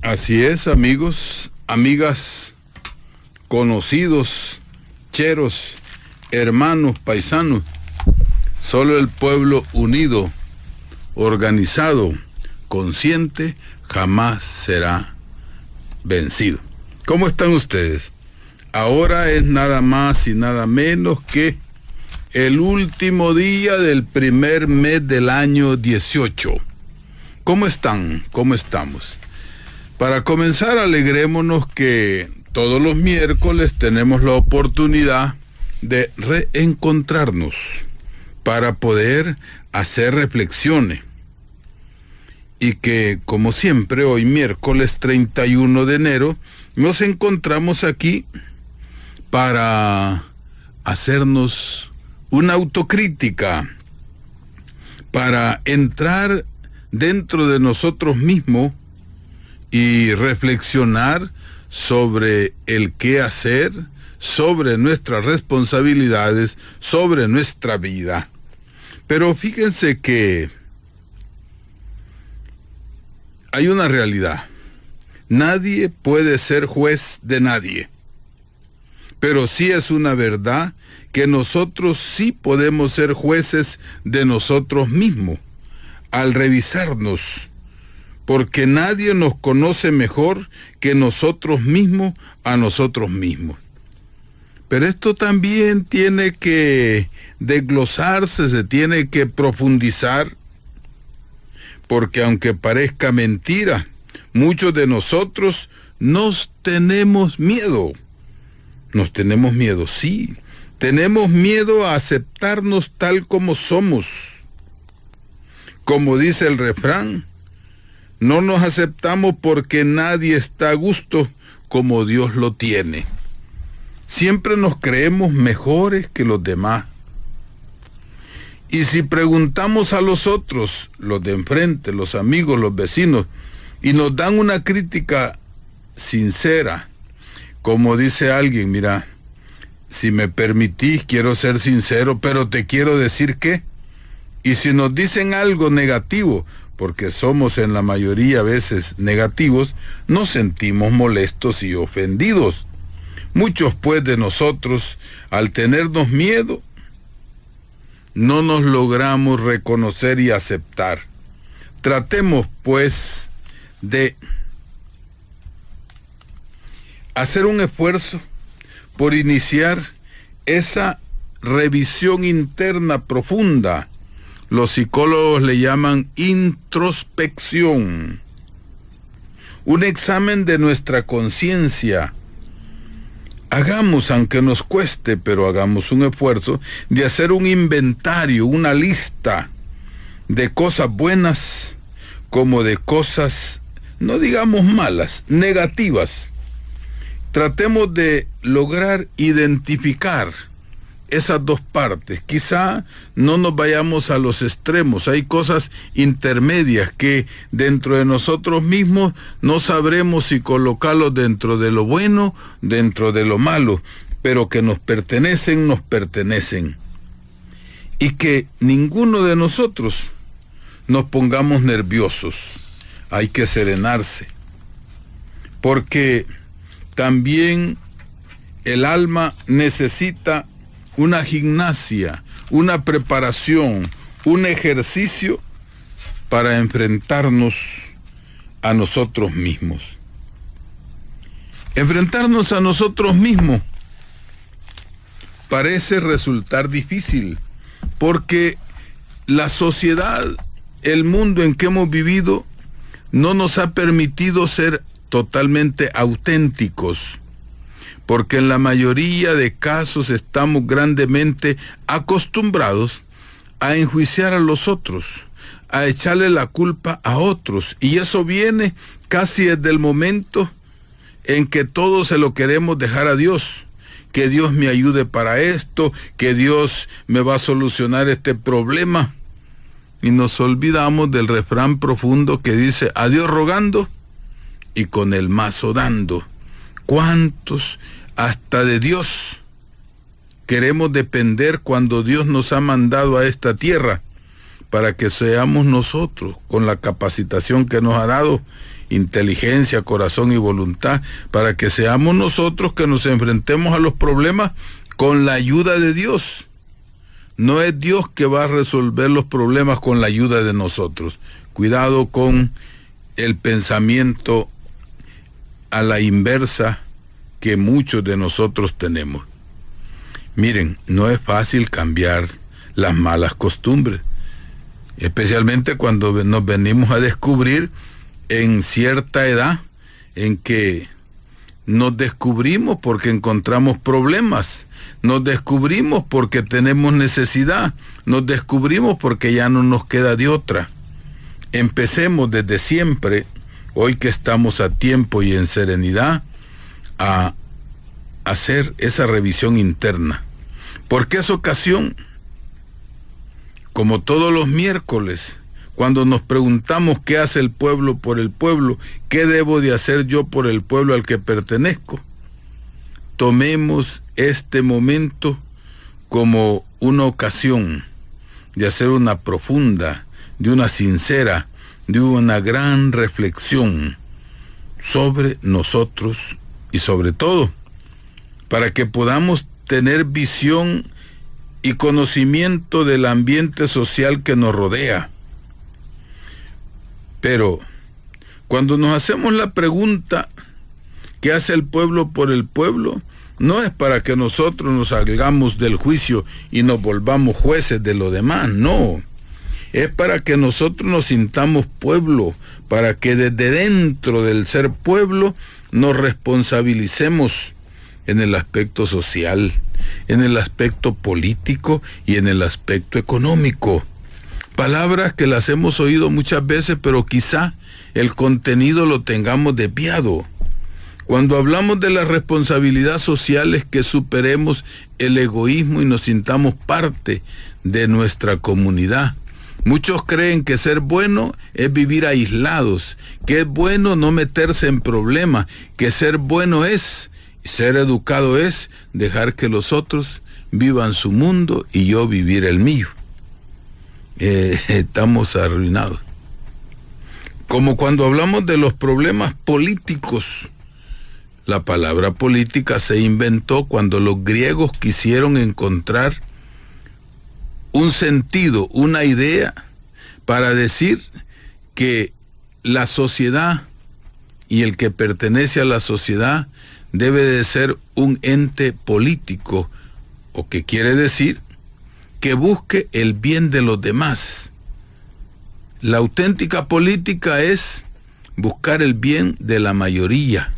Así es, amigos, amigas, conocidos, cheros, hermanos, paisanos. Solo el pueblo unido, organizado, consciente, jamás será vencido. ¿Cómo están ustedes? Ahora es nada más y nada menos que el último día del primer mes del año 18. ¿Cómo están? ¿Cómo estamos? Para comenzar, alegrémonos que todos los miércoles tenemos la oportunidad de reencontrarnos para poder hacer reflexiones. Y que, como siempre, hoy miércoles 31 de enero, nos encontramos aquí para hacernos una autocrítica, para entrar dentro de nosotros mismos y reflexionar sobre el qué hacer, sobre nuestras responsabilidades, sobre nuestra vida. Pero fíjense que hay una realidad. Nadie puede ser juez de nadie. Pero sí es una verdad que nosotros sí podemos ser jueces de nosotros mismos al revisarnos, porque nadie nos conoce mejor que nosotros mismos a nosotros mismos. Pero esto también tiene que desglosarse, se tiene que profundizar, porque aunque parezca mentira, muchos de nosotros nos tenemos miedo. Nos tenemos miedo, sí. Tenemos miedo a aceptarnos tal como somos. Como dice el refrán, no nos aceptamos porque nadie está a gusto como Dios lo tiene. Siempre nos creemos mejores que los demás. Y si preguntamos a los otros, los de enfrente, los amigos, los vecinos, y nos dan una crítica sincera, como dice alguien, mira, si me permitís, quiero ser sincero, pero te quiero decir que, y si nos dicen algo negativo, porque somos en la mayoría a veces negativos, nos sentimos molestos y ofendidos. Muchos pues de nosotros, al tenernos miedo, no nos logramos reconocer y aceptar. Tratemos pues de hacer un esfuerzo por iniciar esa revisión interna profunda. Los psicólogos le llaman introspección. Un examen de nuestra conciencia. Hagamos, aunque nos cueste, pero hagamos un esfuerzo de hacer un inventario, una lista de cosas buenas como de cosas, no digamos malas, negativas. Tratemos de lograr identificar esas dos partes. Quizá no nos vayamos a los extremos. Hay cosas intermedias que dentro de nosotros mismos no sabremos si colocarlos dentro de lo bueno, dentro de lo malo, pero que nos pertenecen. Y que ninguno de nosotros nos pongamos nerviosos. Hay que serenarse. Porque también el alma necesita una gimnasia, una preparación, un ejercicio para enfrentarnos a nosotros mismos. Enfrentarnos a nosotros mismos parece resultar difícil, porque la sociedad, el mundo en que hemos vivido, no nos ha permitido ser totalmente auténticos, porque en la mayoría de casos estamos grandemente acostumbrados a enjuiciar a los otros, a echarle la culpa a otros, y eso viene casi desde el momento en que todo se lo queremos dejar a Dios, que Dios me ayude para esto, que Dios me va a solucionar este problema, y nos olvidamos del refrán profundo que dice, a Dios rogando y con el mazo dando. ¿Cuántos hasta de Dios queremos depender cuando Dios nos ha mandado a esta tierra para que seamos nosotros, con la capacitación que nos ha dado, inteligencia, corazón y voluntad, para que seamos nosotros que nos enfrentemos a los problemas con la ayuda de Dios. No es Dios que va a resolver los problemas con la ayuda de nosotros. Cuidado con el pensamiento a la inversa que muchos de nosotros tenemos. Miren, no es fácil cambiar las malas costumbres, especialmente cuando nos venimos a descubrir en cierta edad en que nos descubrimos porque encontramos problemas, nos descubrimos porque tenemos necesidad, nos descubrimos porque ya no nos queda de otra. Empecemos desde siempre, hoy que estamos a tiempo y en serenidad, a hacer esa revisión interna. Porque es ocasión, como todos los miércoles, cuando nos preguntamos qué hace el pueblo por el pueblo, qué debo de hacer yo por el pueblo al que pertenezco. Tomemos este momento como una ocasión de hacer una profunda, de una sincera, de una gran reflexión sobre nosotros y sobre todo para que podamos tener visión y conocimiento del ambiente social que nos rodea. Pero cuando nos hacemos la pregunta ¿qué hace el pueblo por el pueblo? No es para que nosotros nos salgamos del juicio y nos volvamos jueces de lo demás, no. Es para que nosotros nos sintamos pueblo, para que desde dentro del ser pueblo nos responsabilicemos en el aspecto social, en el aspecto político y en el aspecto económico. Palabras que las hemos oído muchas veces, pero quizá el contenido lo tengamos desviado. Cuando hablamos de la responsabilidad social es que superemos el egoísmo y nos sintamos parte de nuestra comunidad. Muchos creen que ser bueno es vivir aislados, que es bueno no meterse en problemas, que ser bueno es, ser educado es, dejar que los otros vivan su mundo y yo vivir el mío. Estamos arruinados. Como cuando hablamos de los problemas políticos. La palabra política se inventó cuando los griegos quisieron encontrar un sentido, una idea para decir que la sociedad y el que pertenece a la sociedad debe de ser un ente político, o que quiere decir que busque el bien de los demás. La auténtica política es buscar el bien de la mayoría.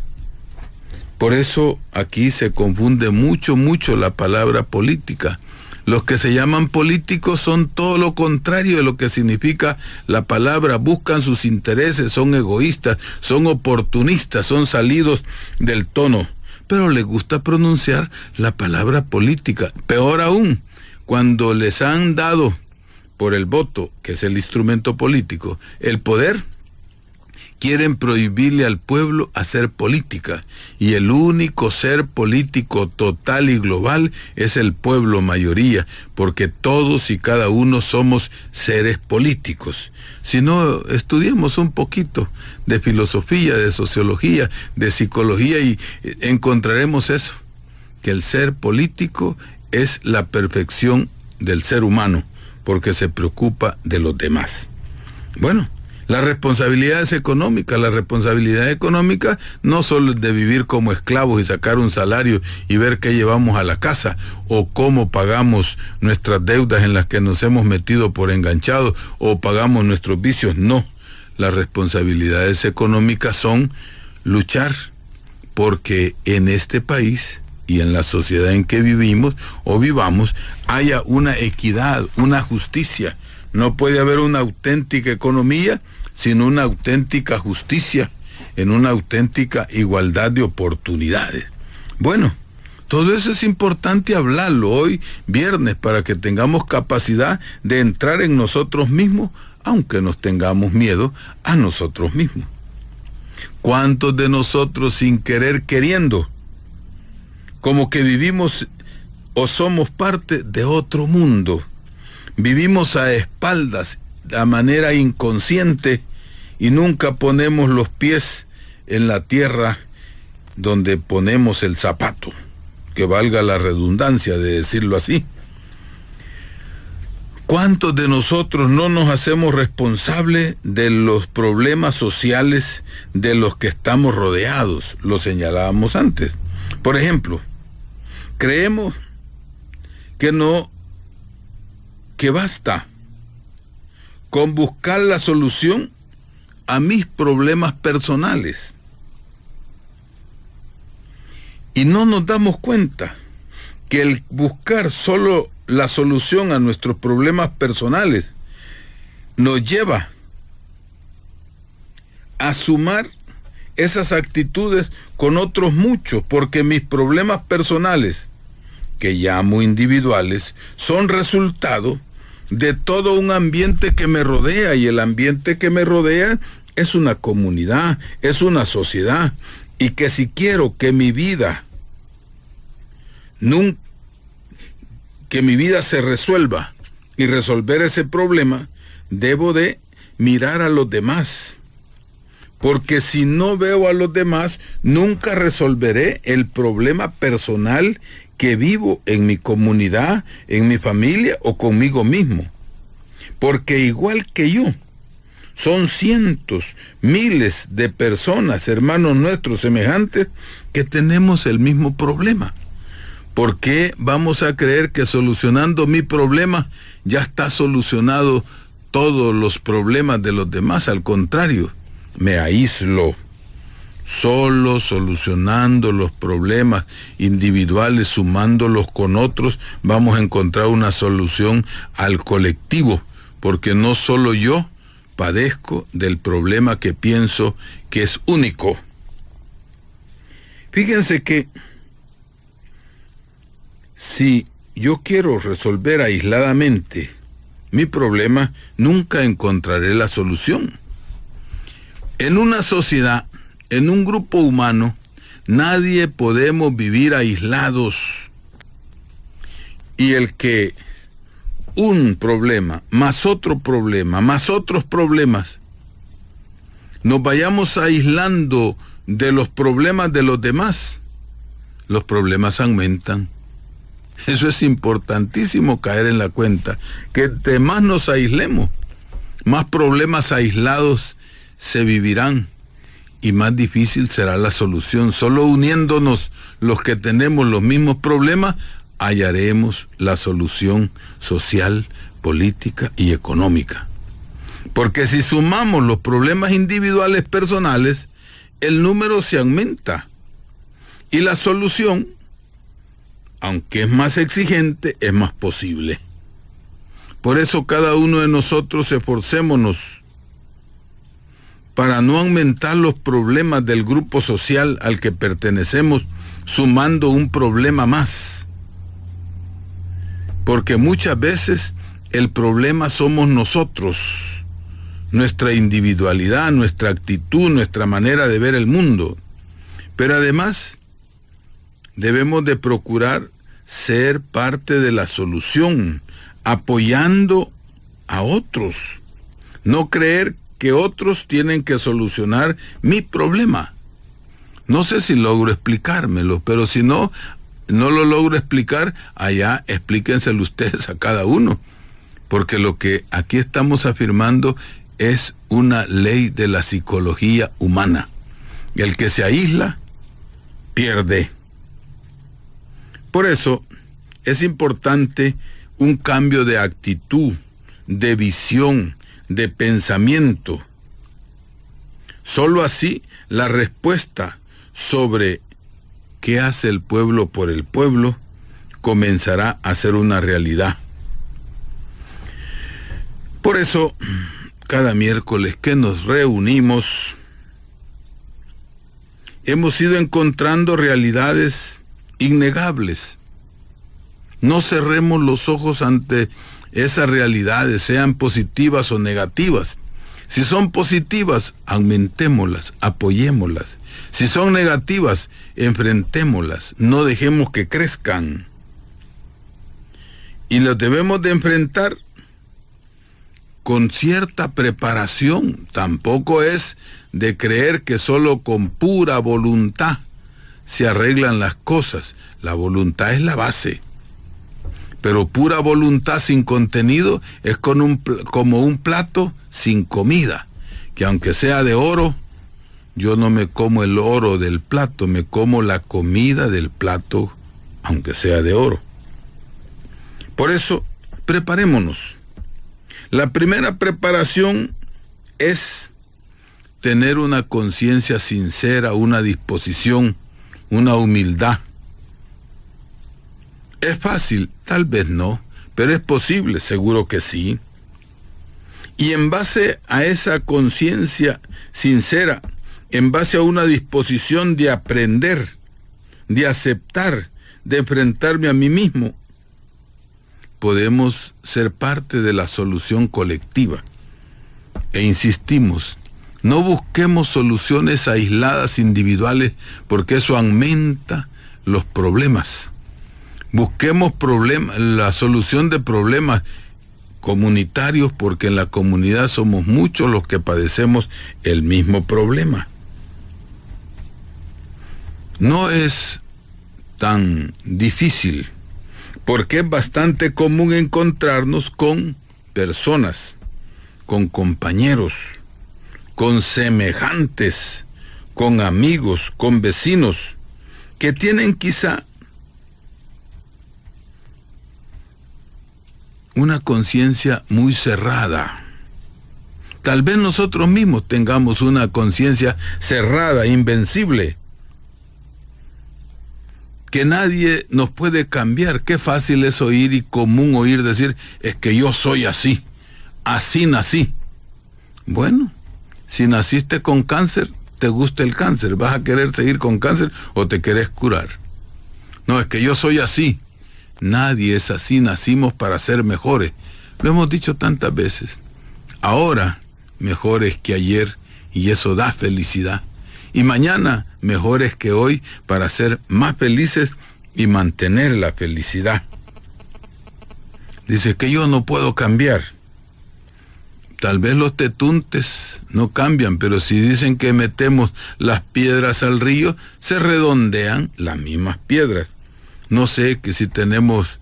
Por eso aquí se confunde mucho la palabra política. Los que se llaman políticos son todo lo contrario de lo que significa la palabra. Buscan sus intereses, son egoístas, son oportunistas, son salidos del tono. Pero les gusta pronunciar la palabra política. Peor aún, cuando les han dado por el voto, que es el instrumento político, el poder, quieren prohibirle al pueblo hacer política, y el único ser político total y global es el pueblo mayoría, porque todos y cada uno somos seres políticos. Si no, estudiemos un poquito de filosofía, de sociología, de psicología y encontraremos eso, que el ser político es la perfección del ser humano, porque se preocupa de los demás. Bueno, la responsabilidad es económica. La responsabilidad económica no solo es de vivir como esclavos y sacar un salario y ver qué llevamos a la casa o cómo pagamos nuestras deudas en las que nos hemos metido por enganchados o pagamos nuestros vicios. No, las responsabilidades económicas son luchar porque en este país y en la sociedad en que vivimos o vivamos haya una equidad, una justicia. No puede haber una auténtica economía sin una auténtica justicia, en una auténtica igualdad de oportunidades. Bueno, todo eso es importante hablarlo hoy, viernes, para que tengamos capacidad de entrar en nosotros mismos, aunque nos tengamos miedo a nosotros mismos. ¿Cuántos de nosotros sin querer queriendo, como que vivimos o somos parte de otro mundo? Vivimos a espaldas, de manera inconsciente, y nunca ponemos los pies en la tierra donde ponemos el zapato, que valga la redundancia de decirlo así. ¿Cuántos de nosotros no nos hacemos responsables de los problemas sociales de los que estamos rodeados? Lo señalábamos antes. Por ejemplo, creemos que basta con buscar la solución a mis problemas personales. Y no nos damos cuenta que el buscar solo la solución a nuestros problemas personales nos lleva a sumar esas actitudes con otros muchos, porque mis problemas personales, que llamo individuales, son resultado de todo un ambiente que me rodea, y el ambiente que me rodea es una comunidad, es una sociedad, y que si quiero que mi vida se resuelva y resolver ese problema, debo de mirar a los demás. Porque si no veo a los demás, nunca resolveré el problema personal que vivo en mi comunidad, en mi familia o conmigo mismo. Porque igual que yo, son cientos, miles de personas, hermanos nuestros semejantes, que tenemos el mismo problema. ¿Por qué vamos a creer que solucionando mi problema ya está solucionado todos los problemas de los demás? Al contrario, me aíslo. Solo solucionando los problemas individuales, sumándolos con otros, vamos a encontrar una solución al colectivo, porque no solo yo padezco del problema que pienso que es único. Fíjense que si yo quiero resolver aisladamente mi problema, nunca encontraré la solución. En una sociedad, en un grupo humano, nadie podemos vivir aislados. Y el que un problema, más otro problema, más otros problemas, nos vayamos aislando de los problemas de los demás, los problemas aumentan. Eso es importantísimo caer en la cuenta, que de más nos aislemos, más problemas aislados se vivirán y más difícil será la solución. Solo uniéndonos los que tenemos los mismos problemas, hallaremos la solución social, política y económica. Porque si sumamos los problemas individuales personales, el número se aumenta y la solución, aunque es más exigente, es más posible. Por eso cada uno de nosotros esforcémonos para no aumentar los problemas del grupo social al que pertenecemos, sumando un problema más. Porque muchas veces el problema somos nosotros, nuestra individualidad, nuestra actitud, nuestra manera de ver el mundo. Pero además, debemos de procurar ser parte de la solución, apoyando a otros. No creer que otros tienen que solucionar mi problema. No sé si logro explicármelo, pero si no lo logro explicar, allá explíquenselo ustedes a cada uno. Porque lo que aquí estamos afirmando es una ley de la psicología humana. El que se aísla, pierde. Por eso es importante un cambio de actitud, de visión, de pensamiento. Solo así la respuesta sobre qué hace el pueblo por el pueblo comenzará a ser una realidad. Por eso, cada miércoles que nos reunimos, hemos ido encontrando realidades innegables. No cerremos los ojos ante esas realidades, sean positivas o negativas. Si son positivas, aumentémoslas, apoyémoslas. Si son negativas, enfrentémoslas, no dejemos que crezcan. Y las debemos de enfrentar con cierta preparación. Tampoco es de creer que solo con pura voluntad se arreglan las cosas. La voluntad es la base. Pero pura voluntad sin contenido es como un plato sin comida, que aunque sea de oro, yo no me como el oro del plato, me como la comida del plato, aunque sea de oro. Por eso, preparémonos. La primera preparación es tener una conciencia sincera, una disposición, una humildad. ¿Es fácil? Tal vez no, pero es posible, seguro que sí. Y en base a esa conciencia sincera, en base a una disposición de aprender, de aceptar, de enfrentarme a mí mismo, podemos ser parte de la solución colectiva. E insistimos, no busquemos soluciones aisladas, individuales, porque eso aumenta los problemas. Busquemos la solución de problemas comunitarios, porque en la comunidad somos muchos los que padecemos el mismo problema. No es tan difícil, porque es bastante común encontrarnos con personas, con compañeros, con semejantes, con amigos, con vecinos, que tienen quizá una conciencia muy cerrada. Tal vez nosotros mismos tengamos una conciencia cerrada, invencible, que nadie nos puede cambiar. Qué fácil es oír y común oír decir, es que yo soy así nací. Bueno, si naciste con cáncer, te gusta el cáncer, ¿vas a querer seguir con cáncer o te querés curar? No, es que yo soy así. Nadie es así, nacimos para ser mejores. Lo hemos dicho tantas veces. Ahora, mejores que ayer, y eso da felicidad. Y mañana, mejores que hoy, para ser más felices y mantener la felicidad. Dice que yo no puedo cambiar. Tal vez los tetuntes no cambian, pero si dicen que metemos las piedras al río, se redondean las mismas piedras. No sé que si tenemos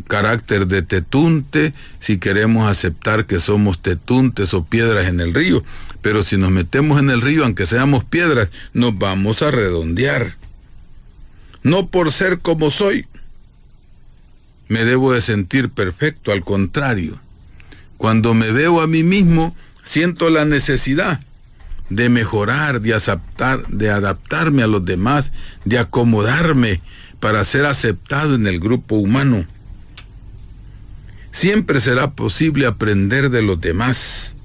carácter de tetunte, si queremos aceptar que somos tetuntes o piedras en el río, pero si nos metemos en el río, aunque seamos piedras, nos vamos a redondear. No por ser como soy, me debo de sentir perfecto, al contrario. Cuando me veo a mí mismo, siento la necesidad de mejorar, de adaptarme a los demás, de acomodarme para ser aceptado en el grupo humano. Siempre será posible aprender de los demás.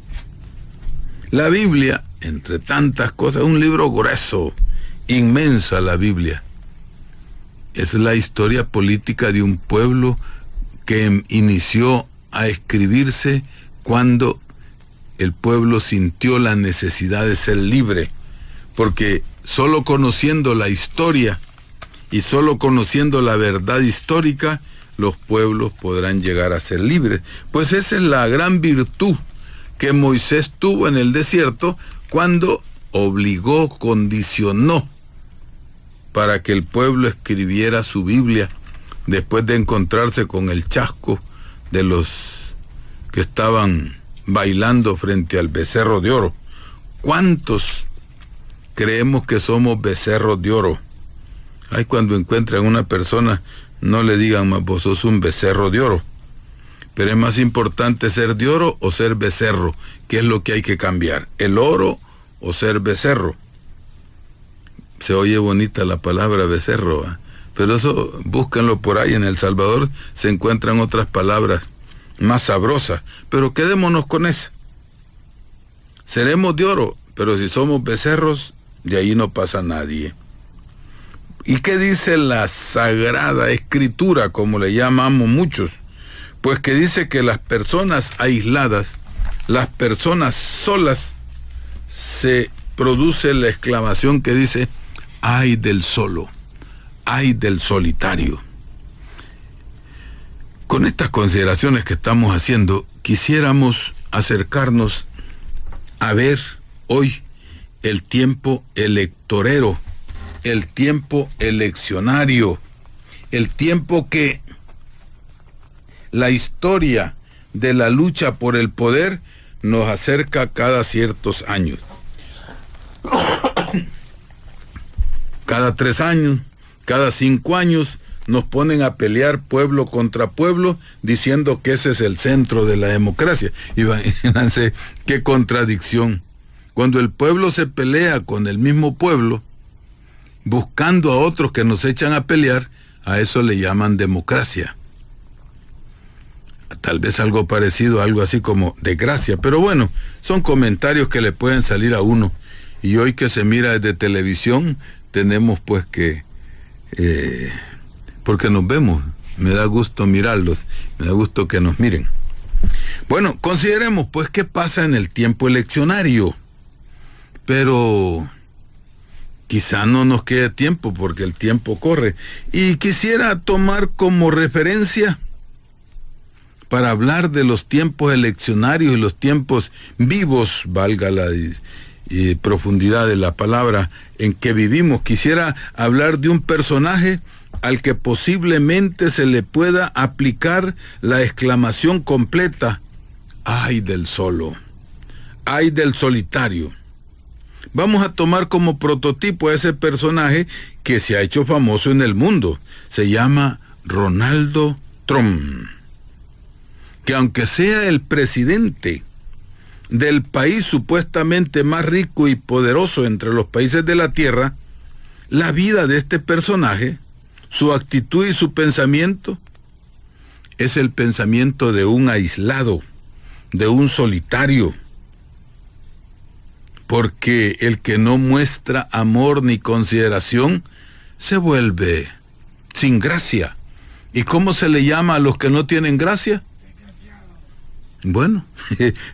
La Biblia, entre tantas cosas, es un libro grueso, inmensa la Biblia. Es la historia política de un pueblo que inició a escribirse cuando el pueblo sintió la necesidad de ser libre, porque solo conociendo la historia y solo conociendo la verdad histórica, los pueblos podrán llegar a ser libres. Pues esa es la gran virtud que Moisés tuvo en el desierto cuando obligó, condicionó para que el pueblo escribiera su Biblia después de encontrarse con el chasco de los que estaban bailando frente al becerro de oro. ¿Cuántos creemos que somos becerros de oro? Ay, cuando encuentran a una persona, no le digan más, vos sos un becerro de oro. Pero es más importante ser de oro o ser becerro. ¿Qué es lo que hay que cambiar? ¿El oro o ser becerro? Se oye bonita la palabra becerro, ¿eh? Pero eso, búsquenlo por ahí. En El Salvador se encuentran otras palabras más sabrosas, pero quedémonos con esa. Seremos de oro, pero si somos becerros, de ahí no pasa nadie. ¿Y qué dice la Sagrada Escritura, como le llamamos muchos? Pues que dice que las personas aisladas, las personas solas, se produce la exclamación que dice, ay del solo, ay del solitario. Con estas consideraciones que estamos haciendo, quisiéramos acercarnos a ver hoy el tiempo electorero, el tiempo eleccionario, el tiempo que la historia de la lucha por el poder nos acerca cada ciertos años. Cada 3 años, cada 5 años, nos ponen a pelear pueblo contra pueblo, diciendo que ese es el centro de la democracia. Imagínense qué contradicción. Cuando el pueblo se pelea con el mismo pueblo, buscando a otros que nos echan a pelear, a eso le llaman democracia. Tal vez algo parecido, algo así como desgracia, pero bueno, son comentarios que le pueden salir a uno. Y hoy que se mira desde televisión, tenemos pues que... porque nos vemos, me da gusto mirarlos, me da gusto que nos miren. Bueno, consideremos pues qué pasa en el tiempo eleccionario, pero quizá no nos quede tiempo porque el tiempo corre, y quisiera tomar como referencia para hablar de los tiempos eleccionarios y los tiempos vivos, valga la profundidad de la palabra, en que vivimos. Quisiera hablar de un personaje al que posiblemente se le pueda aplicar la exclamación completa: ¡ay del solo! ¡Ay del solitario! Vamos a tomar como prototipo a ese personaje que se ha hecho famoso en el mundo. Se llama Ronaldo Trump, que aunque sea el presidente del país supuestamente más rico y poderoso entre los países de la tierra, la vida de este personaje, su actitud y su pensamiento, es el pensamiento de un aislado, de un solitario, porque el que no muestra amor ni consideración se vuelve sin gracia. ¿Y cómo se le llama a los que no tienen gracia? Bueno,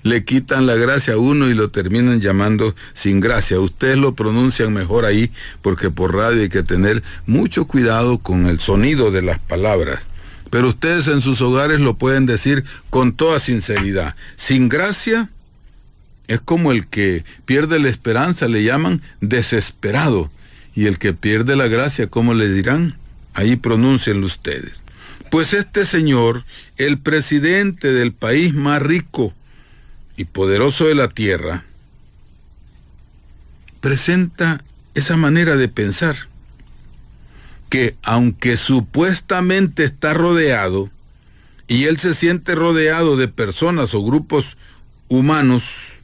le quitan la gracia a uno y lo terminan llamando sin gracia. Ustedes lo pronuncian mejor ahí, porque por radio hay que tener mucho cuidado con el sonido de las palabras. Pero ustedes en sus hogares lo pueden decir con toda sinceridad. Sin gracia es como el que pierde la esperanza, le llaman desesperado. Y el que pierde la gracia, ¿cómo le dirán? Ahí pronúncienlo ustedes. Pues este señor, el presidente del país más rico y poderoso de la tierra, presenta esa manera de pensar, que aunque supuestamente está rodeado, y él se siente rodeado de personas o grupos humanos,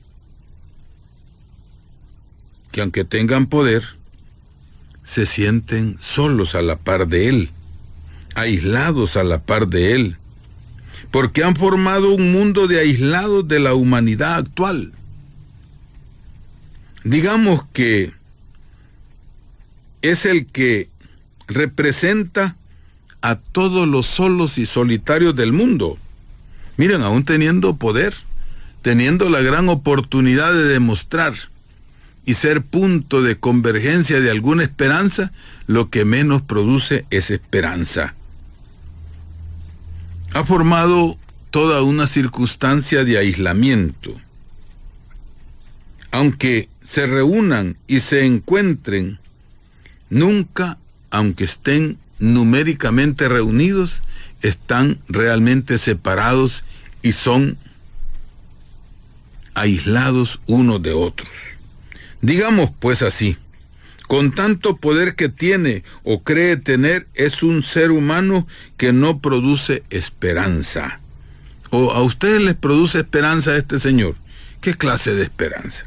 que aunque tengan poder, se sienten solos a la par de él, aislados a la par de él, porque han formado un mundo de aislados de la humanidad actual. Digamos que es el que representa a todos los solos y solitarios del mundo. Miren, aún teniendo poder, teniendo la gran oportunidad de demostrar y ser punto de convergencia de alguna esperanza, lo que menos produce es esperanza. Ha formado toda una circunstancia de aislamiento. Aunque se reúnan y se encuentren, nunca, aunque estén numéricamente reunidos, están realmente separados y son aislados unos de otros. Digamos pues así, con tanto poder que tiene o cree tener, es un ser humano que no produce esperanza. ¿O a ustedes les produce esperanza este señor? ¿Qué clase de esperanza?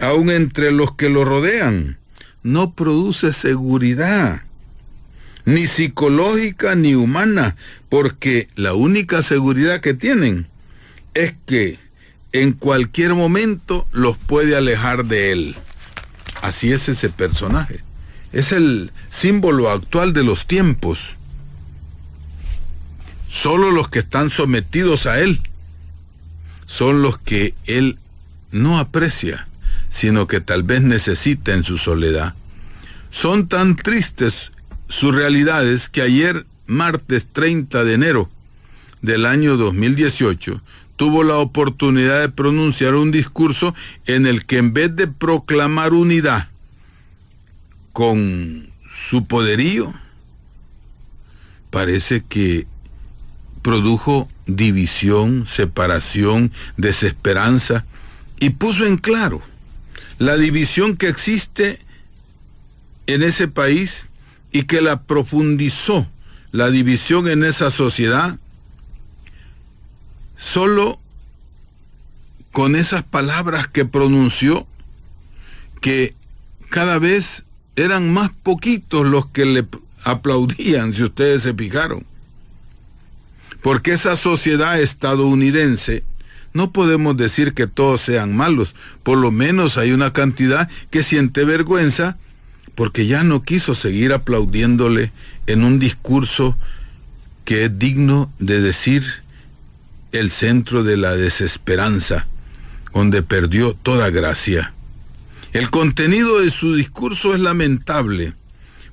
Aún entre los que lo rodean, no produce seguridad, ni psicológica ni humana, porque la única seguridad que tienen es que en cualquier momento los puede alejar de él. Así es ese personaje. Es el símbolo actual de los tiempos. Solo los que están sometidos a él son los que él no aprecia, sino que tal vez necesita en su soledad. Son tan tristes sus realidades que ayer, martes 30 de enero del año 2018, tuvo la oportunidad de pronunciar un discurso en el que en vez de proclamar unidad con su poderío, parece que produjo división, separación, desesperanza, y puso en claro la división que existe en ese país y que la profundizó, la división en esa sociedad, solo con esas palabras que pronunció, que cada vez eran más poquitos los que le aplaudían, si ustedes se fijaron. Porque esa sociedad estadounidense, no podemos decir que todos sean malos, por lo menos hay una cantidad que siente vergüenza porque ya no quiso seguir aplaudiéndole en un discurso que es digno de decir el centro de la desesperanza, donde perdió toda gracia. El contenido de su discurso es lamentable,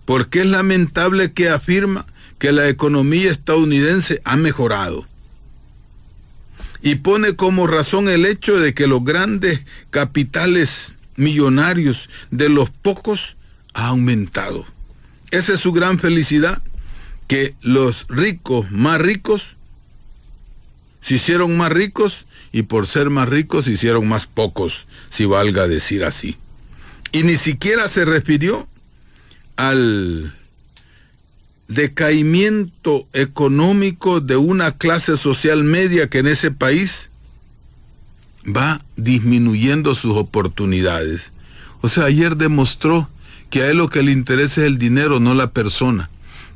porque es lamentable que afirma que la economía estadounidense ha mejorado. Y pone como razón el hecho de que los grandes capitales millonarios de los pocos ha aumentado. Esa es su gran felicidad, que los ricos más ricos se hicieron más ricos y por ser más ricos se hicieron más pocos, si valga decir así. Y ni siquiera se refirió al decaimiento económico de una clase social media que en ese país va disminuyendo sus oportunidades. O sea, ayer demostró que a él lo que le interesa es el dinero, no la persona.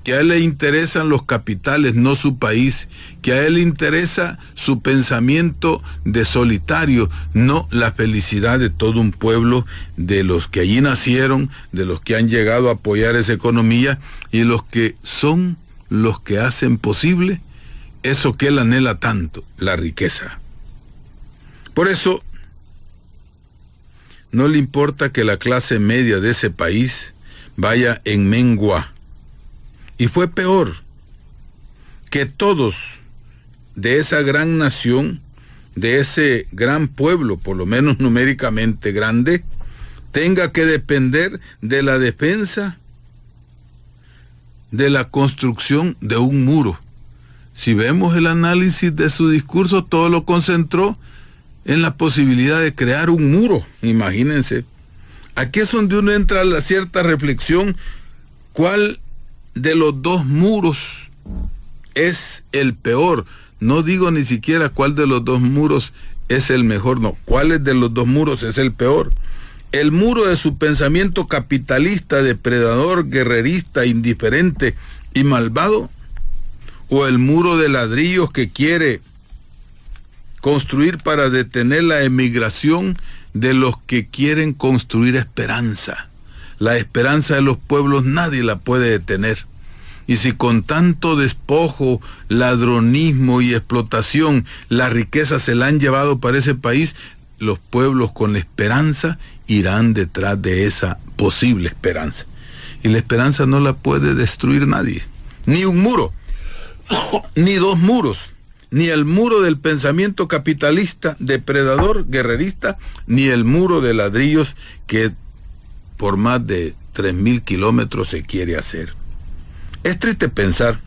Que a él le interesan los capitales, no su país. Que a él le interesa su pensamiento de solitario, no la felicidad de todo un pueblo, de los que allí nacieron, de los que han llegado a apoyar esa economía y los que son los que hacen posible eso que él anhela tanto, la riqueza. Por eso, no le importa que la clase media de ese país vaya en mengua. Y fue peor que todos de esa gran nación, de ese gran pueblo, por lo menos numéricamente grande, tenga que depender de la defensa, de la construcción de un muro. Si vemos el análisis de su discurso, todo lo concentró en la posibilidad de crear un muro, imagínense. Aquí es donde uno entra a la cierta reflexión, ¿cuál de los dos muros es el peor? No digo ni siquiera cuál de los dos muros es el mejor, no, ¿cuál de los dos muros es el peor? ¿El muro de su pensamiento capitalista, depredador, guerrerista, indiferente y malvado? ¿O el muro de ladrillos que quiere construir para detener la emigración de los que quieren construir esperanza? La esperanza de los pueblos nadie la puede detener. Y si con tanto despojo, ladronismo y explotación la riqueza se la han llevado para ese país, los pueblos con la esperanza irán detrás de esa posible esperanza. Y la esperanza no la puede destruir nadie. Ni un muro, ni dos muros, ni el muro del pensamiento capitalista, depredador, guerrerista, ni el muro de ladrillos que por más de 3,000 kilómetros se quiere hacer. Es triste pensar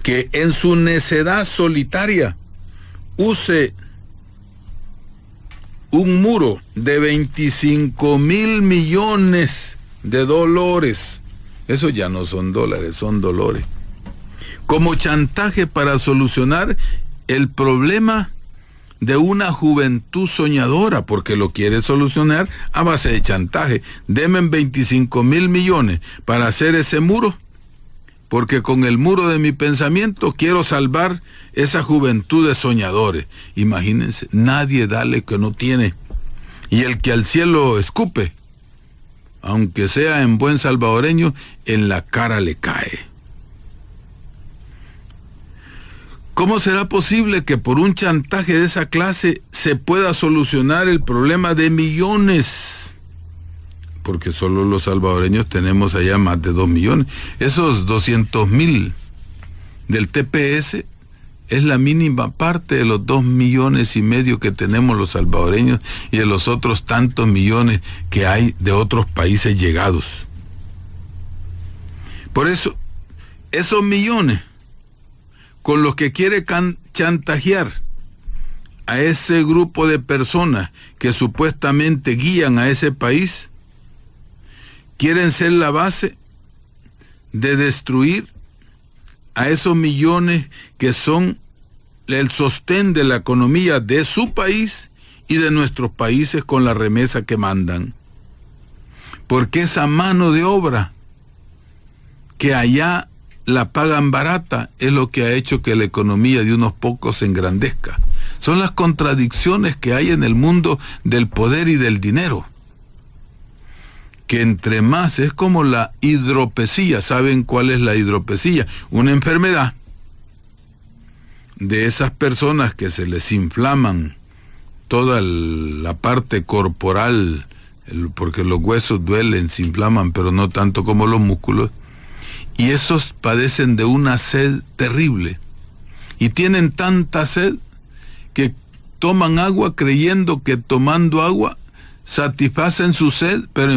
que en su necedad solitaria use un muro de 25,000 millones de dólares. Eso ya no son dólares, son dolores. Como chantaje para solucionar el problema de una juventud soñadora, porque lo quiere solucionar a base de chantaje. Deme 25,000 millones para hacer ese muro, porque con el muro de mi pensamiento quiero salvar esa juventud de soñadores. Imagínense, nadie da lo que no tiene. Y el que al cielo escupe, aunque sea en buen salvadoreño, en la cara le cae. ¿Cómo será posible que por un chantaje de esa clase se pueda solucionar el problema de millones? Porque solo los salvadoreños tenemos allá más de 2 millones. Esos 200,000 del TPS es la mínima parte de los 2,5 millones que tenemos los salvadoreños y de los otros tantos millones que hay de otros países llegados. Por eso, esos millones con los que quiere chantajear a ese grupo de personas que supuestamente guían a ese país, quieren ser la base de destruir a esos millones que son el sostén de la economía de su país y de nuestros países con la remesa que mandan. Porque esa mano de obra que allá la pagan barata es lo que ha hecho que la economía de unos pocos se engrandezca. Son las contradicciones que hay en el mundo del poder y del dinero. Que entre más es como la hidropesía. ¿Saben cuál es la hidropesía? Una enfermedad de esas personas que se les inflaman toda la parte corporal, porque los huesos duelen, se inflaman, pero no tanto como los músculos, y esos padecen de una sed terrible, y tienen tanta sed que toman agua creyendo que tomando agua satisfacen su sed, pero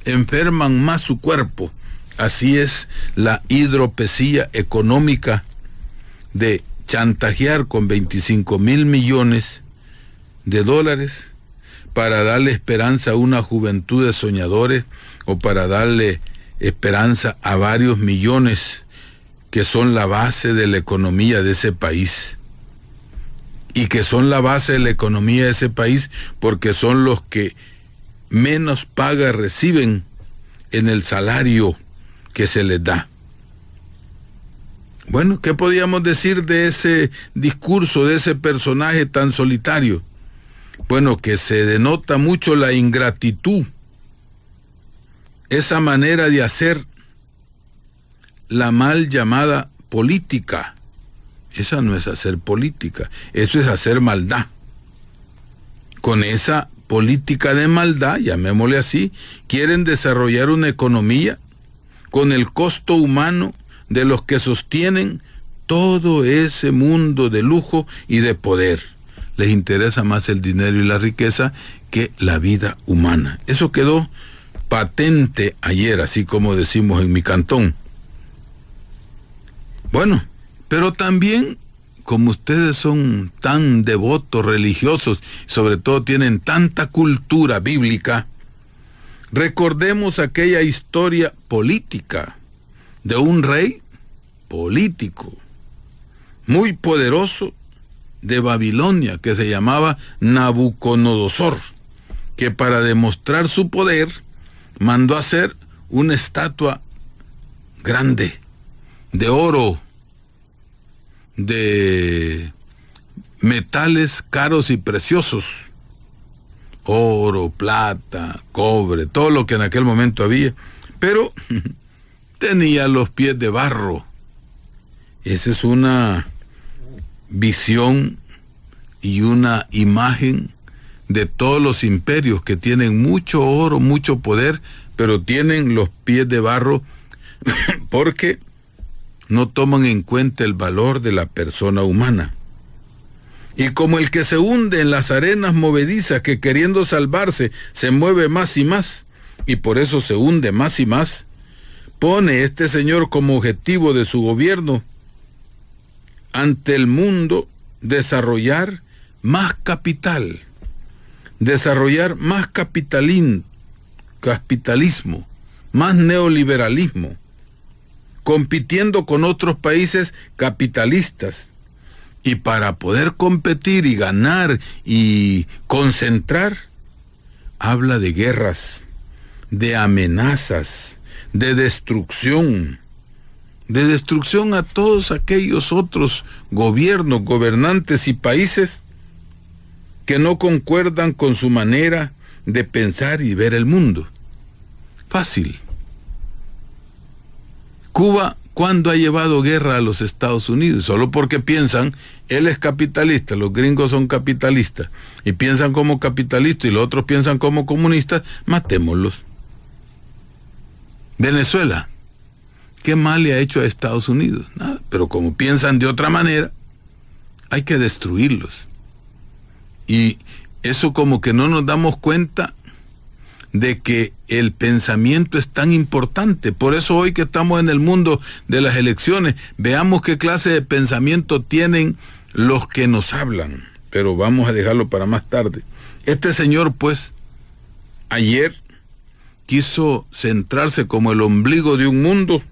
enferman más su cuerpo. Así es la hidropesía económica de chantajear con 25,000 millones de dólares para darle esperanza a una juventud de soñadores o para darle esperanza a varios millones que son la base de la economía de ese país y que son la base de la economía de ese país porque son los que menos paga reciben en el salario que se les da. Bueno, ¿qué podíamos decir de ese discurso, de ese personaje tan solitario? Bueno, que se denota mucho la ingratitud, esa manera de hacer la mal llamada política. Esa no es hacer política, eso es hacer maldad. Con esa política de maldad, llamémosle así, quieren desarrollar una economía con el costo humano de los que sostienen todo ese mundo de lujo y de poder. Les interesa más el dinero y la riqueza que la vida humana. Eso quedó patente ayer, así como decimos en mi cantón. Bueno, pero también, como ustedes son tan devotos religiosos, sobre todo tienen tanta cultura bíblica, recordemos aquella historia política de un rey político muy poderoso de Babilonia que se llamaba Nabucodonosor, que para demostrar su poder mandó hacer una estatua grande de oro, de metales caros y preciosos, oro, plata, cobre, todo lo que en aquel momento había, pero tenía los pies de barro. Esa es una visión y una imagen de todos los imperios que tienen mucho oro, mucho poder, pero tienen los pies de barro porque no toman en cuenta el valor de la persona humana. Y como el que se hunde en las arenas movedizas, que queriendo salvarse se mueve más y más, y por eso se hunde más y más, pone este señor como objetivo de su gobierno ante el mundo desarrollar más capital, desarrollar más capitalismo, más neoliberalismo, compitiendo con otros países capitalistas. Y para poder competir y ganar y concentrar, habla de guerras, de amenazas, de destrucción a todos aquellos otros gobiernos, gobernantes y países que no concuerdan con su manera de pensar y ver el mundo. Fácil. Cuba, ¿cuándo ha llevado guerra a los Estados Unidos? Solo porque piensan, él es capitalista, los gringos son capitalistas, y piensan como capitalistas y los otros piensan como comunistas, matémoslos. Venezuela, ¿qué mal le ha hecho a Estados Unidos? Nada, pero como piensan de otra manera, hay que destruirlos. Y eso como que no nos damos cuenta de que el pensamiento es tan importante. Por eso hoy que estamos en el mundo de las elecciones, veamos qué clase de pensamiento tienen los que nos hablan. Pero vamos a dejarlo para más tarde. Este señor, pues, ayer quiso centrarse como el ombligo de un mundo,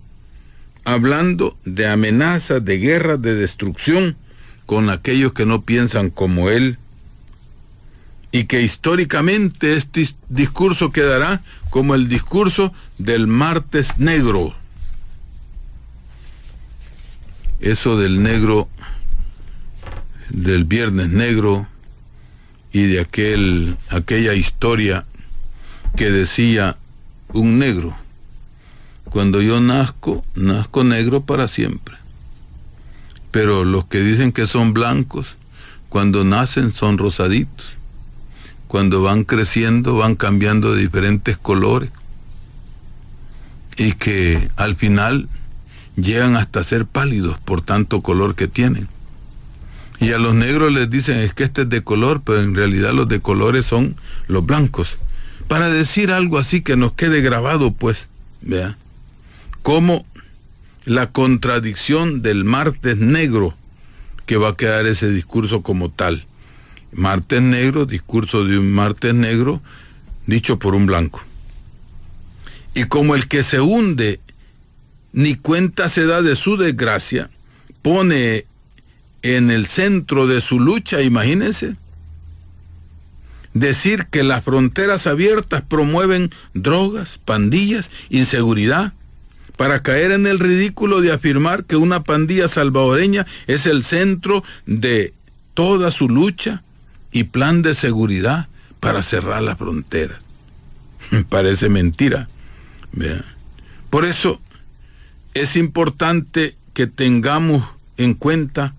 hablando de amenazas, de guerras, de destrucción con aquellos que no piensan como él, y que históricamente este discurso quedará como el discurso del martes negro. Eso del negro, del viernes negro, y de aquella historia que decía un negro: cuando yo nazco negro para siempre. Pero los que dicen que son blancos, cuando nacen son rosaditos. Cuando van creciendo, van cambiando de diferentes colores. Y que al final llegan hasta ser pálidos por tanto color que tienen. Y a los negros les dicen, es que este es de color, pero en realidad los de colores son los blancos. Para decir algo así que nos quede grabado, pues, vea, como la contradicción del martes negro, que va a quedar ese discurso como tal. Martes negro, discurso de un martes negro, dicho por un blanco. Y como el que se hunde ni cuenta se da de su desgracia, pone en el centro de su lucha, imagínense, decir que las fronteras abiertas promueven drogas, pandillas, inseguridad, para caer en el ridículo de afirmar que una pandilla salvadoreña es el centro de toda su lucha y plan de seguridad para cerrar las fronteras. Parece mentira. ¿Vea? Por eso es importante que tengamos en cuenta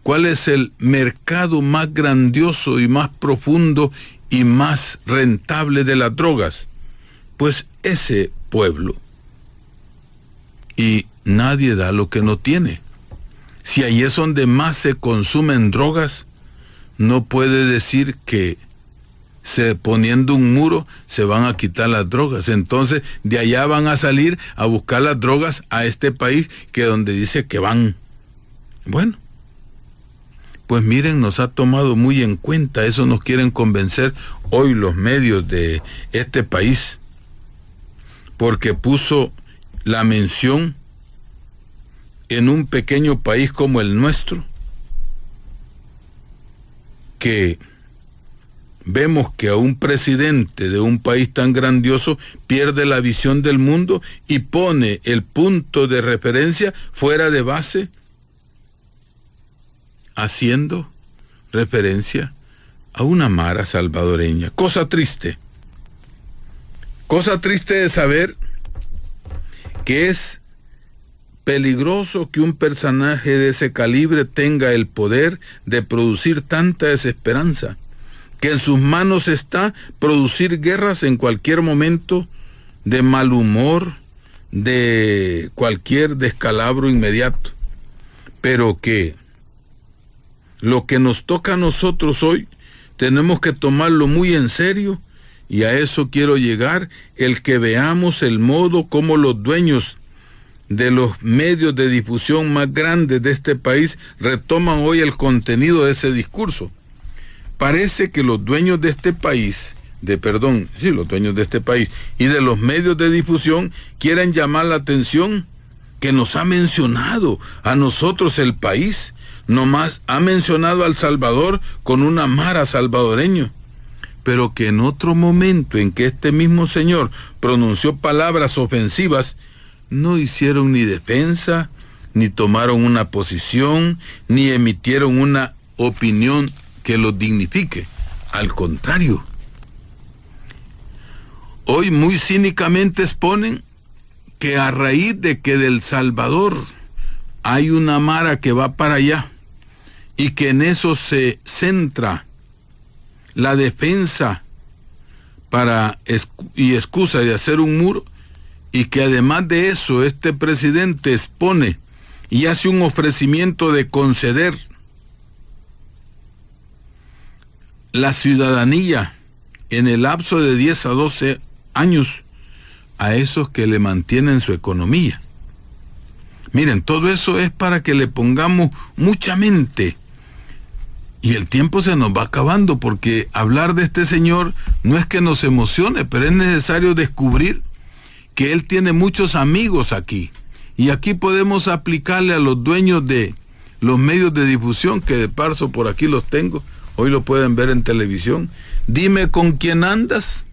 cuál es el mercado más grandioso y más profundo y más rentable de las drogas. Pues ese pueblo. Y nadie da lo que no tiene. Si ahí es donde más se consumen drogas, no puede decir que poniendo un muro se van a quitar las drogas. Entonces de allá van a salir a buscar las drogas a este país que donde dice que van. Bueno, pues miren, nos ha tomado muy en cuenta, eso nos quieren convencer hoy los medios de este país, porque puso la mención en un pequeño país como el nuestro, que vemos que a un presidente de un país tan grandioso pierde la visión del mundo y pone el punto de referencia fuera de base, haciendo referencia a una mara salvadoreña. Cosa triste de saber que es peligroso que un personaje de ese calibre tenga el poder de producir tanta desesperanza, que en sus manos está producir guerras en cualquier momento de mal humor, de cualquier descalabro inmediato, pero que lo que nos toca a nosotros hoy tenemos que tomarlo muy en serio, y a eso quiero llegar, el que veamos el modo como los dueños de los medios de difusión más grandes de este país retoman hoy el contenido de ese discurso. Parece que los dueños de este país, los dueños de este país y de los medios de difusión quieren llamar la atención que nos ha mencionado a nosotros el país, nomás ha mencionado a El Salvador con una mara salvadoreño, pero que en otro momento en que este mismo señor pronunció palabras ofensivas, no hicieron ni defensa, ni tomaron una posición, ni emitieron una opinión que los dignifique. Al contrario, hoy muy cínicamente exponen que a raíz de que del Salvador hay una mara que va para allá y que en eso se centra la defensa y excusa de hacer un muro, y que además de eso este presidente expone y hace un ofrecimiento de conceder la ciudadanía en el lapso de 10 a 12 años a esos que le mantienen su economía. Miren, todo eso es para que le pongamos mucha mente. Y el tiempo se nos va acabando, porque hablar de este señor no es que nos emocione, pero es necesario descubrir que él tiene muchos amigos aquí. Y aquí podemos aplicarle a los dueños de los medios de difusión, que de paso por aquí los tengo, hoy lo pueden ver en televisión. Dime con quién andas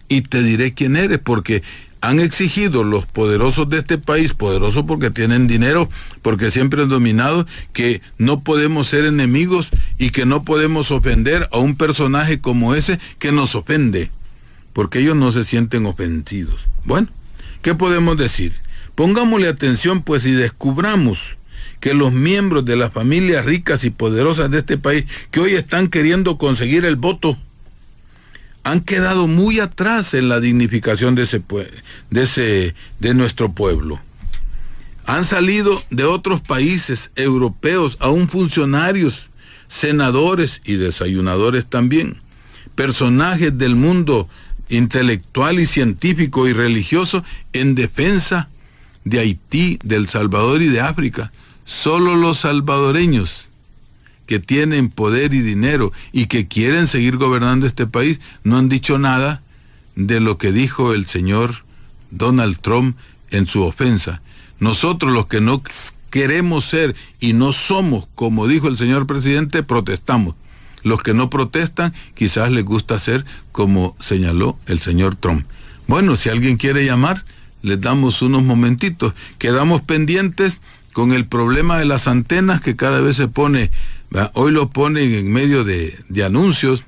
y te diré quién eres, porque han exigido los poderosos de este país, poderosos porque tienen dinero, porque siempre han dominado, que no podemos ser enemigos y que no podemos ofender a un personaje como ese que nos ofende, porque ellos no se sienten ofendidos. Bueno, ¿qué podemos decir? Pongámosle atención pues y descubramos que los miembros de las familias ricas y poderosas de este país, que hoy están queriendo conseguir el voto, han quedado muy atrás en la dignificación de nuestro pueblo. Han salido de otros países europeos, aún funcionarios, senadores y desayunadores también, personajes del mundo intelectual y científico y religioso en defensa de Haití, de El Salvador y de África. Solo los salvadoreños que tienen poder y dinero y que quieren seguir gobernando este país no han dicho nada de lo que dijo el señor Donald Trump en su ofensa. Nosotros, los que no queremos ser y no somos como dijo el señor presidente, protestamos. Los que no protestan quizás les gusta ser como señaló el señor Trump. Bueno, si alguien quiere llamar, les damos unos momentitos. Quedamos pendientes con el problema de las antenas, que cada vez se pone, hoy lo ponen en medio de anuncios,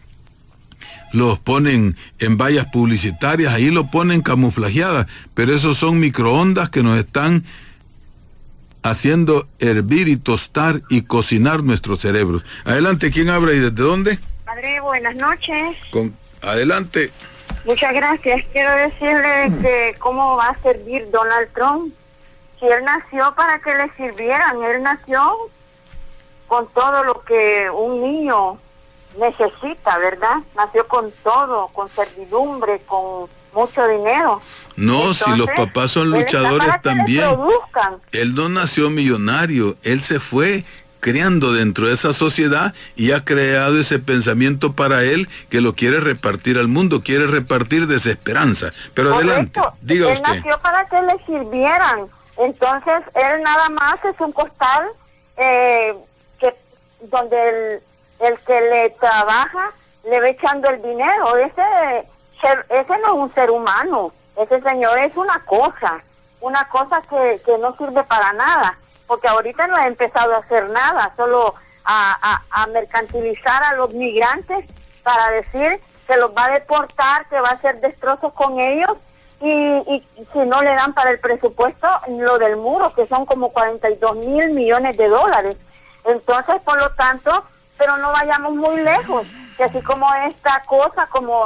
los ponen en vallas publicitarias, ahí lo ponen camuflajeadas, pero esos son microondas que nos están haciendo hervir y tostar y cocinar nuestros cerebros. Adelante, ¿quién habla y desde dónde? Padre, buenas noches. Adelante. Muchas gracias. Quiero decirle que cómo va a servir Donald Trump. Si él nació para que le sirvieran, él nació con todo lo que un niño necesita, ¿verdad? Nació con todo, con servidumbre, con mucho dinero. No, entonces, si los papás son luchadores también. Él no nació millonario, él se fue creando dentro de esa sociedad y ha creado ese pensamiento para él que lo quiere repartir al mundo, quiere repartir desesperanza. Pero correcto, adelante, diga él usted. Él nació para que le sirvieran, entonces él nada más es un costal donde el que le trabaja le va echando el dinero. Ese no es un ser humano, ese señor es una cosa que no sirve para nada, porque ahorita no ha empezado a hacer nada, solo a mercantilizar a los migrantes para decir que los va a deportar, que va a hacer destrozos con ellos, y si no le dan para el presupuesto lo del muro, que son como 42 mil millones de dólares. Entonces, por lo tanto, pero no vayamos muy lejos, que así como esta cosa, como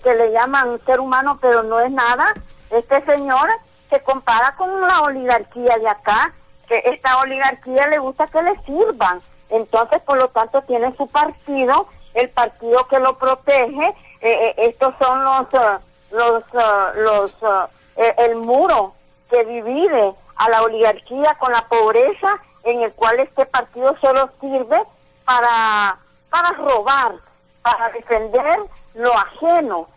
que le llaman ser humano, pero no es nada, este señor se compara con la oligarquía de acá, que esta oligarquía le gusta que le sirvan. Entonces, por lo tanto, tiene su partido, el partido que lo protege. Estos son el muro que divide a la oligarquía con la pobreza, en el cual este partido solo sirve para robar, para defender lo ajeno.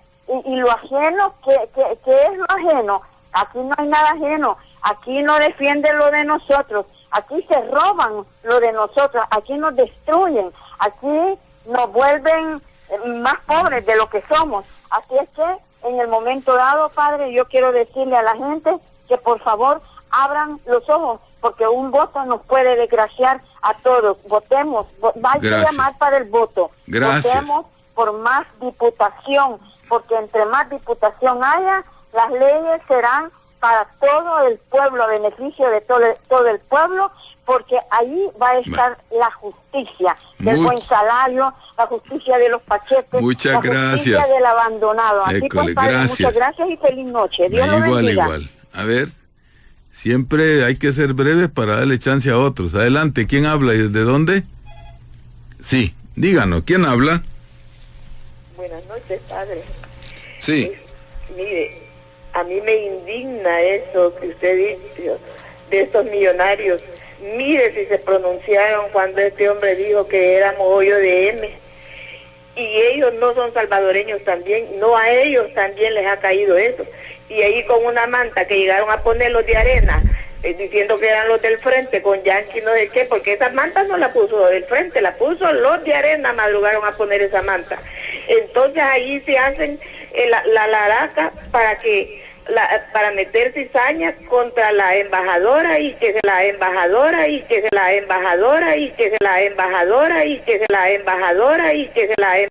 Y lo ajeno, ¿qué es lo ajeno? Aquí no hay nada ajeno, aquí no defienden lo de nosotros, aquí se roban lo de nosotros, aquí nos destruyen, aquí nos vuelven más pobres de lo que somos. Así es que en el momento dado, Padre, yo quiero decirle a la gente que por favor abran los ojos, porque un voto nos puede desgraciar a todos. Votemos, vaya a llamar para el voto. Gracias. Votemos por más diputación, porque entre más diputación haya, las leyes serán para todo el pueblo, a beneficio de todo el pueblo, porque ahí va a estar la justicia del buen salario, la justicia de los pachetes, muchas la justicia del abandonado. Así pues, Padre, gracias. Muchas gracias y feliz noche. Dios lo bendiga. Igual. A ver, siempre hay que ser breves para darle chance a otros. Adelante, ¿quién habla y desde dónde? Sí, díganos, ¿quién habla? usted padre. Sí. Mire, a mí me indigna eso que usted dijo de estos millonarios. Mire si se pronunciaron cuando este hombre dijo que éramos hoyo de M. Y ellos no son salvadoreños también, no, a ellos también les ha caído eso. Y ahí con una manta que llegaron a ponerlos de arena, diciendo que eran los del frente, con yanqui no sé qué, porque esa manta no la puso del frente, la puso los de arena, madrugaron a poner esa manta. Entonces ahí se hacen la laraca para meter cizaña contra la embajadora y que se la embajadora y que se la embajadora y que se la embajadora y que se la embajadora y que se la